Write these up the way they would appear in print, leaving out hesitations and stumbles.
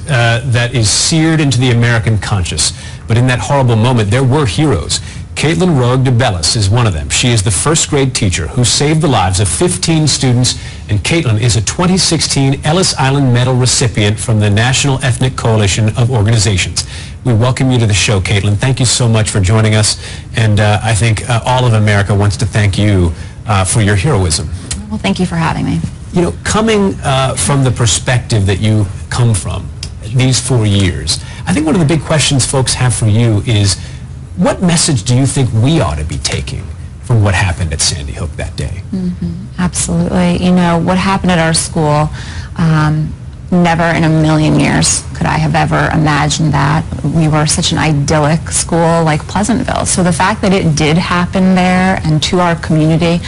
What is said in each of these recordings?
that is seared into the American conscience. But in that horrible moment, there were heroes. Kaitlin Roig-DeBellis is one of them. She is the first grade teacher who saved the lives of 15 students, and Kaitlin is a 2016 Ellis Island Medal recipient from the National Ethnic Coalition of Organizations. We welcome you to the show, Kaitlin. Thank you so much for joining us, and I think all of America wants to thank you for your heroism. Well, thank you for having me. You know, coming from the perspective that you come from, these 4 years, I think one of the big questions folks have for you is, what message do you think we ought to be taking from what happened at Sandy Hook that day? Absolutely. You know, what happened at our school, never in a million years could I have ever imagined that. We were such an idyllic school like Pleasantville. So the fact that it did happen there and to our community,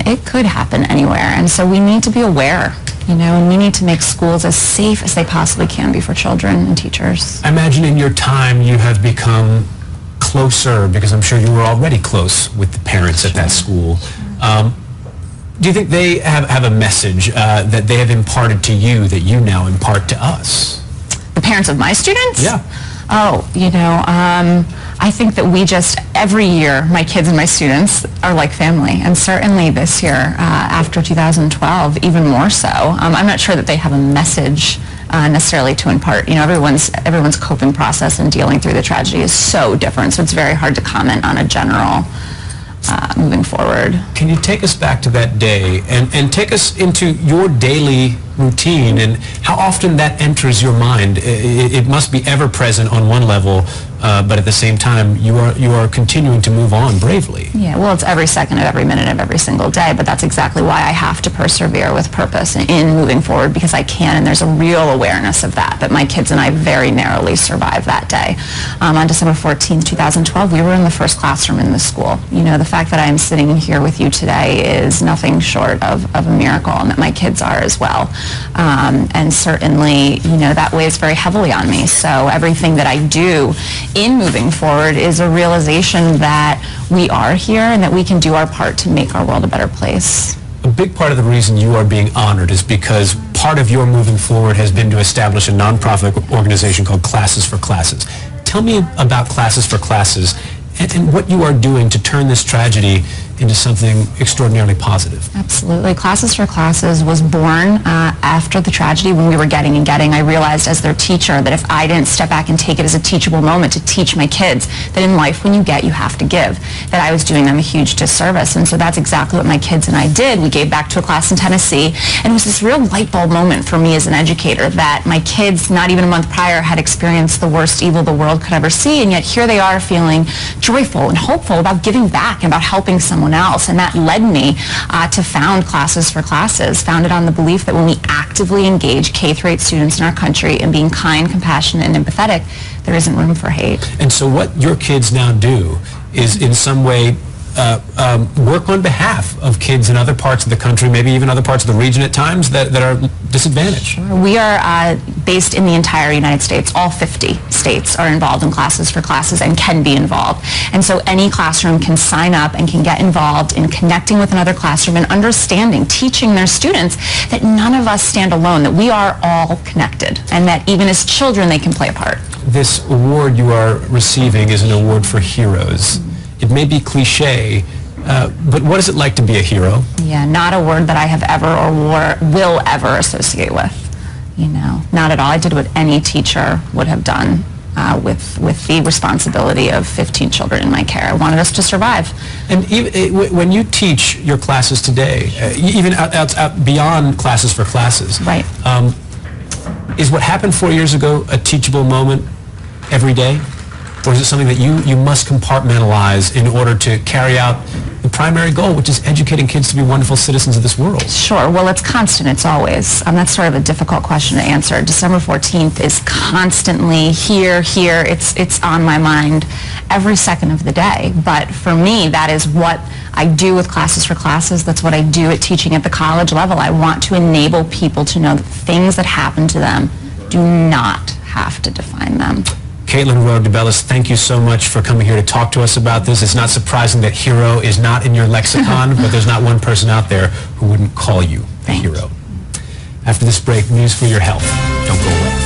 it could happen anywhere. And so we need to be aware, you know, and we need to make schools as safe as they possibly can be for children and teachers. I imagine in your time you have become closer, because I'm sure you were already close with the parents at that school. Do you think they have a message that they have imparted to you that you now impart to us? The parents of my students? Yeah. Oh, you know, I think that we just, every year, my kids and my students are like family. And certainly this year, after 2012, even more so. I'm not sure that they have a message necessarily to impart. You know, everyone's coping process and dealing through the tragedy is so different, so it's very hard to comment on a general moving forward. Can you take us back to that day and take us into your daily routine and how often that enters your mind? It must be ever present on one level, but at the same time you are continuing to move on bravely. Yeah, well, it's every second of every minute of every single day, but that's exactly why I have to persevere with purpose in moving forward, because I can, and there's a real awareness of that. But my kids and I very narrowly survived that day. On December 14th, 2012, we were in the first classroom in the school. You know, the fact that I'm sitting here with you today is nothing short of a miracle, and that my kids are as well. And certainly, you know, that weighs very heavily on me. So everything that I do in moving forward is a realization that we are here and that we can do our part to make our world a better place. A big part of the reason you are being honored is because part of your moving forward has been to establish a nonprofit organization called Classes for Classes. Tell me about Classes for Classes and what you are doing to turn this tragedy into something extraordinarily positive. Absolutely. Classes for Classes was born after the tragedy. When we were getting, I realized as their teacher that if I didn't step back and take it as a teachable moment to teach my kids that in life when you get, you have to give, that I was doing them a huge disservice. And so that's exactly what my kids and I did. We gave back to a class in Tennessee, and it was this real light bulb moment for me as an educator that my kids, not even a month prior, had experienced the worst evil the world could ever see, and yet here they are feeling joyful and hopeful about giving back and about helping someone else. And that led me to found Classes for Classes, founded on the belief that when we actively engage K-8 students in our country in being kind, compassionate, and empathetic, there isn't room for hate. And so what your kids now do is in some way work on behalf of kids in other parts of the country, maybe even other parts of the region at times that are disadvantaged. Sure. We are based in the entire United States. All 50 states are involved in Classes for Classes and can be involved. And so any classroom can sign up and can get involved in connecting with another classroom and understanding, teaching their students that none of us stand alone, that we are all connected, and that even as children they can play a part. This award you are receiving is an award for heroes. It may be cliche, but what is it like to be a hero? Yeah, not a word that I have ever or will ever associate with. You know, not at all. I did what any teacher would have done with the responsibility of 15 children in my care. I wanted us to survive. And even, when you teach your classes today, even out beyond Classes for Classes, right. Is what happened 4 years ago a teachable moment every day? Or is it something that you must compartmentalize in order to carry out the primary goal, which is educating kids to be wonderful citizens of this world? Sure. Well, it's constant. It's always. That's sort of a difficult question to answer. December 14th is constantly here. It's on my mind every second of the day. But for me, that is what I do with Classes for Classes. That's what I do at teaching at the college level. I want to enable people to know that things that happen to them do not have to define them. Kaitlin Roig-DeBellis, thank you so much for coming here to talk to us about this. It's not surprising that hero is not in your lexicon, but there's not one person out there who wouldn't call you a hero. After this break, news for your health. Don't go away.